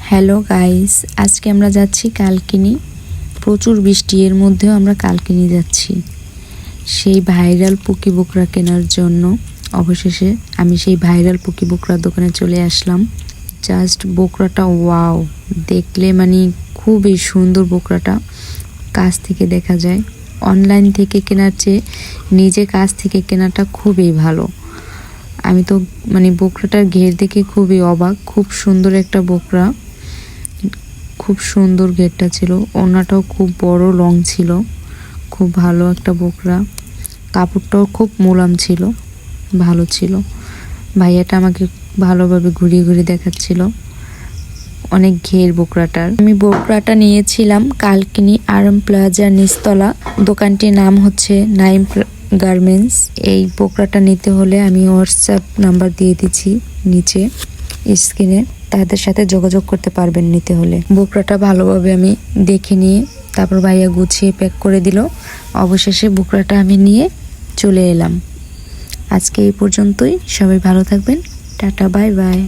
Hello guys, আজকে আমরা যাচ্ছি কালকিনি। প্রচুর বৃষ্টি, এর মধ্যেও আমরা কালকিনি যাচ্ছি সেই ভাইরাল পুকি বোকরা কেনার জন্য। অবশেষে আমি সেই ভাইরাল পুকি বোকরার দোকানে চলে আসলাম। জাস্ট বোকরাটা ওয়াও, দেখলে মানে খুবই সুন্দর। বোকরাটা কাছ থেকে দেখা যায়, অনলাইন থেকে কেনার চেয়ে নিজে কাছ থেকে কেনাটা খুবই ভালো। আমি তো মানে বোকরাটার ঘের দেখে খুবই অবাক। খুব সুন্দর একটা বোকরা, খুব সুন্দর ঘেরটা ছিল। ওড়নাটাও খুব বড় লং ছিল, খুব ভালো একটা বোকরা। কাপড়টাও খুব মোলাম ছিল, ভালো ছিল। ভাইয়াটা আমাকে ভালোভাবে ঘুরিয়ে ঘুরিয়ে দেখাচ্ছিল। অনেক ঘের বোকরাটার। আমি বোকরাটা নিয়েছিলাম কালকিনি আরএম প্লাজার নিচতলা। দোকানটির নাম হচ্ছে নাইম গার্মেন্টস। এই বোকরাটা নিতে হলে আমি হোয়াটসঅ্যাপ নাম্বার দিয়ে দিচ্ছি নিচে স্ক্রিনে, তাদের সাথে যোগাযোগ করতে পারবেন নিতে হলে। বোকরাটা ভালোভাবে আমি দেখে নিয়ে তারপর ভাইয়া গুছিয়ে প্যাক করে দিল। অবশেষে বোকরাটা আমি নিয়ে চলে এলাম। আজকে এই পর্যন্তই। সবাই ভালো থাকবেন। Tata, bye bye.